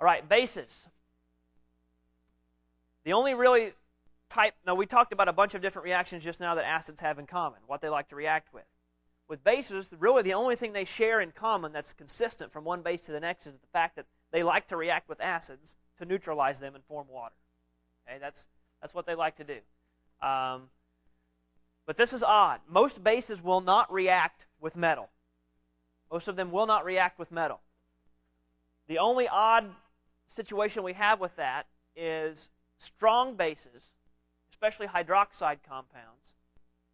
All right, bases. The only really now we talked about a bunch of different reactions just now that acids have in common, what they like to react with. With bases, really the only thing they share in common that's consistent from one base to the next is the fact that they like to react with acids to neutralize them and form water. Okay, that's what they like to do. But this is odd. Most bases will not react with metal. Most of them will not react with metal. The only odd situation we have with that is strong bases, especially hydroxide compounds,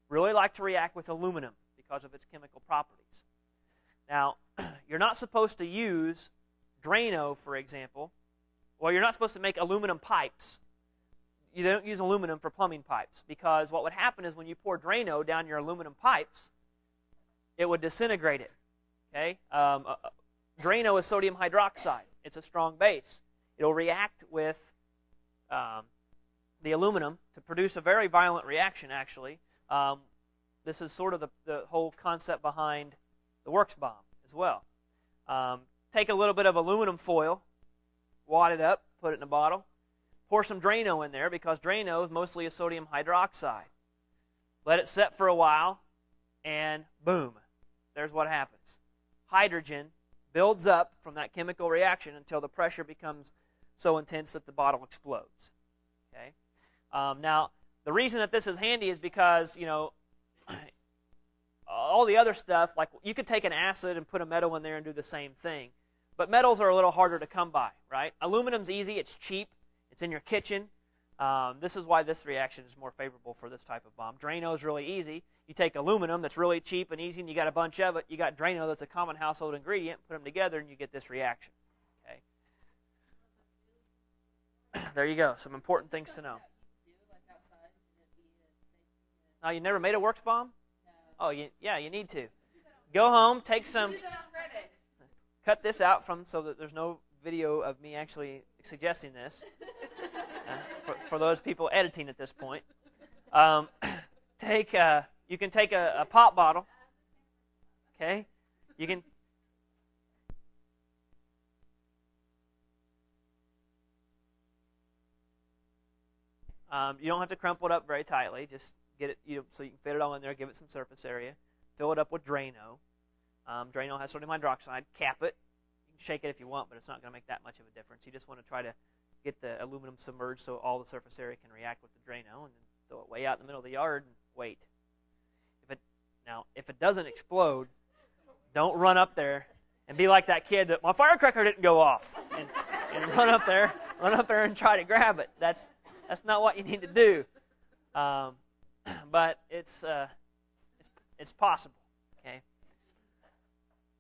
really like to react with aluminum because of its chemical properties. Now, you're not supposed to use Drano, for example. Well, you're not supposed to make aluminum pipes. You don't use aluminum for plumbing pipes because what would happen is when you pour Drano down your aluminum pipes, it would disintegrate it. Okay? Drano is sodium hydroxide. It's a strong base. It'll react with the aluminum to produce a very violent reaction, actually. This is sort of the whole concept behind the works bomb as well. Take a little bit of aluminum foil, wad it up, put it in a bottle, pour some Drano in there because Drano is mostly a sodium hydroxide. Let it set for a while, and boom, there's what happens. Hydrogen builds up from that chemical reaction until the pressure becomes so intense that the bottle explodes. Okay? Now, the reason that this is handy is because, you know, all the other stuff, like you could take an acid and put a metal in there and do the same thing. But metals are a little harder to come by, right? Aluminum's easy, it's cheap, it's in your kitchen. This is why this reaction is more favorable for this type of bomb. Drano is really easy. You take aluminum that's really cheap and easy and you got a bunch of it. You got Drano that's a common household ingredient. Put them together and you get this reaction. Okay. There you go. Some important things to know. Oh, you never made a works bomb? Oh, yeah, you need to. Go home, take some... Cut this out so that there's no video of me actually suggesting this for those people editing at this point. You can take a pop bottle. Okay, you can. You don't have to crumple it up very tightly. Just get it, so you can fit it all in there. Give it some surface area. Fill it up with Drano. Drano has sodium hydroxide. Cap it. You can shake it if you want, but it's not going to make that much of a difference. You just want to try to get the aluminum submerged so all the surface area can react with the Drano, and then throw it way out in the middle of the yard and wait. If it doesn't explode, don't run up there and be like that kid that my firecracker didn't go off and run up there and try to grab it. That's not what you need to do. But it's possible. Okay.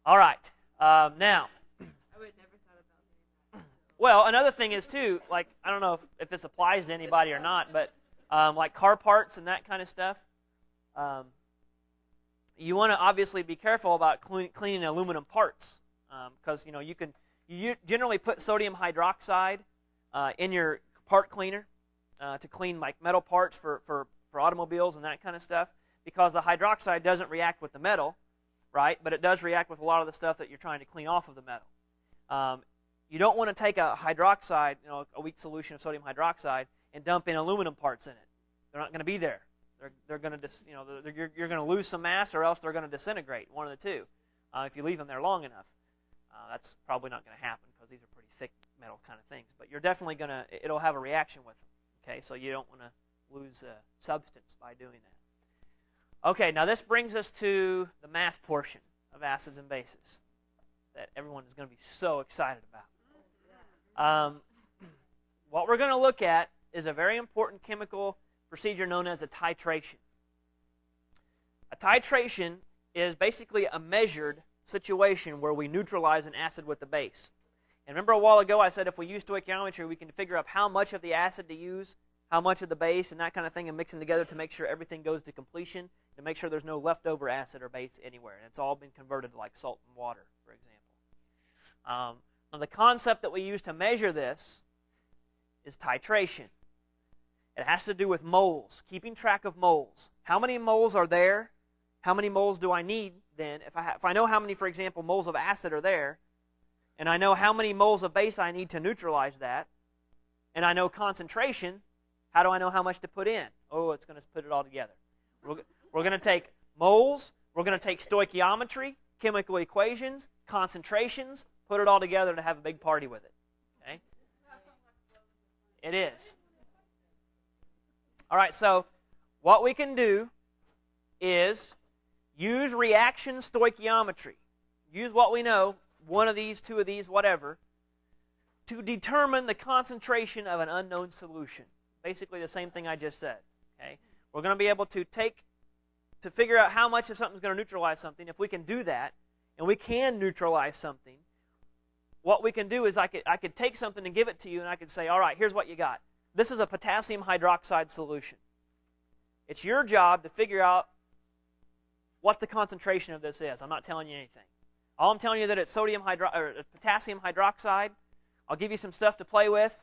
All right. Now. I would never thought about doing that. Well, another thing is too, like I don't know if this applies to anybody or not, but like car parts and that kind of stuff. You want to obviously be careful about cleaning aluminum parts because you generally put sodium hydroxide in your part cleaner to clean like metal parts for automobiles and that kind of stuff because the hydroxide doesn't react with the metal, right? But it does react with a lot of the stuff that you're trying to clean off of the metal. You don't want to take a hydroxide, a weak solution of sodium hydroxide, and dump in aluminum parts in it. They're not going to be there. They're going to you're going to lose some mass, or else they're going to disintegrate. One of the two. If you leave them there long enough, that's probably not going to happen because these are pretty thick metal kind of things. But you're definitely going to. It'll have a reaction with them. Okay, so you don't want to lose substance by doing that. Okay, now this brings us to the math portion of acids and bases that everyone is going to be so excited about. What we're going to look at is a very important chemical procedure known as a titration. A titration is basically a measured situation where we neutralize an acid with the base. And remember a while ago I said if we use stoichiometry, we can figure out how much of the acid to use, how much of the base, and that kind of thing, and mix them together to make sure everything goes to completion, to make sure there's no leftover acid or base anywhere. And it's all been converted to like salt and water, for example. Now the concept that we use to measure this is titration. It has to do with moles, keeping track of moles. How many moles are there? How many moles do I need then? If I know how many, for example, moles of acid are there, and I know how many moles of base I need to neutralize that, and I know concentration, how do I know how much to put in? Oh, it's going to put it all together. We're going to take moles, we're going to take stoichiometry, chemical equations, concentrations, put it all together to have a big party with it. Okay? It is. All right, so what we can do is use reaction stoichiometry. Use what we know, one of these, two of these, whatever, to determine the concentration of an unknown solution. Basically the same thing I just said. Okay? We're going to be able to figure out how much of something's going to neutralize something. If we can do that, and we can neutralize something, what we can do is I could take something and give it to you, and I could say, all right, here's what you got. This is a potassium hydroxide solution. It's your job to figure out what the concentration of this is. I'm not telling you anything. All I'm telling you that it's potassium hydroxide. I'll give you some stuff to play with.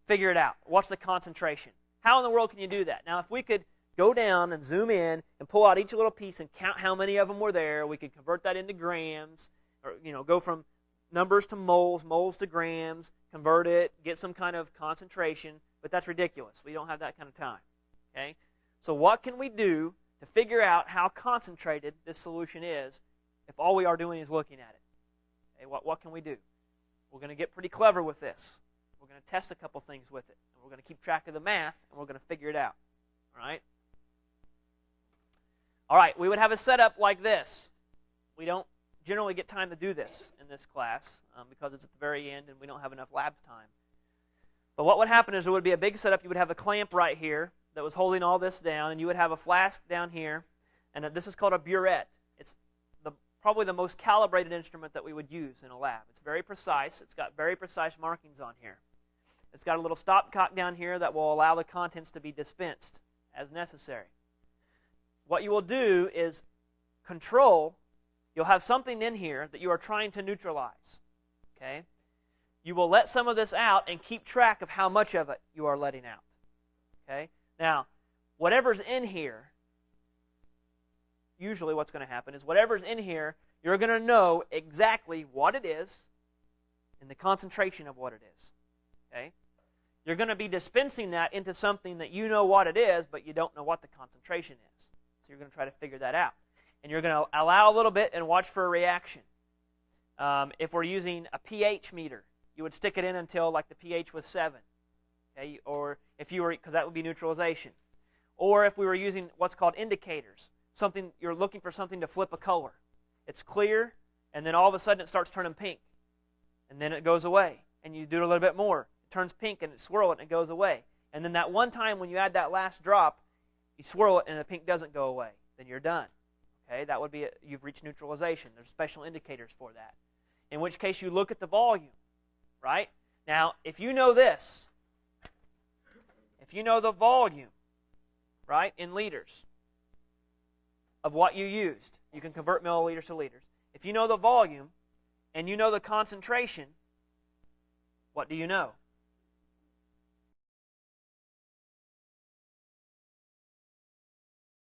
Figure it out. What's the concentration? How in the world can you do that? Now, if we could go down and zoom in and pull out each little piece and count how many of them were there, we could convert that into grams, or go from numbers to moles, moles to grams, convert it, get some kind of concentration, but that's ridiculous. We don't have that kind of time. Okay? So what can we do to figure out how concentrated this solution is if all we are doing is looking at it? Okay, what can we do? We're going to get pretty clever with this. We're going to test a couple things with it. And we're going to keep track of the math, and we're going to figure it out. All right? All right, we would have a setup like this. We don't generally get time to do this in this class because it's at the very end and we don't have enough lab time. But what would happen is there would be a big setup. You would have a clamp right here that was holding all this down, and you would have a flask down here, and this is called a burette. It's probably the most calibrated instrument that we would use in a lab. It's very precise. It's got very precise markings on here. It's got a little stopcock down here that will allow the contents to be dispensed as necessary. What you will do is control. You'll have something in here that you are trying to neutralize. Okay? You will let some of this out and keep track of how much of it you are letting out. Okay? Now, whatever's in here, usually what's going to happen is whatever's in here, you're going to know exactly what it is and the concentration of what it is. Okay? You're going to be dispensing that into something that you know what it is, but you don't know what the concentration is. So you're going to try to figure that out. And you're going to allow a little bit and watch for a reaction. If we're using a pH meter, you would stick it in until like the pH was 7. Okay? Or if you were, because that would be neutralization. Or if we were using what's called indicators, something you're looking for something to flip a color. It's clear, and then all of a sudden it starts turning pink. And then it goes away. And you do it a little bit more. It turns pink and it swirl it and it goes away. And then that one time when you add that last drop, you swirl it and the pink doesn't go away. Then you're done. Okay, that would be you've reached neutralization. There's special indicators for that. In which case you look at the volume, right? Now, if you know this, if you know the volume, right, in liters of what you used, you can convert milliliters to liters. If you know the volume and you know the concentration, what do you know?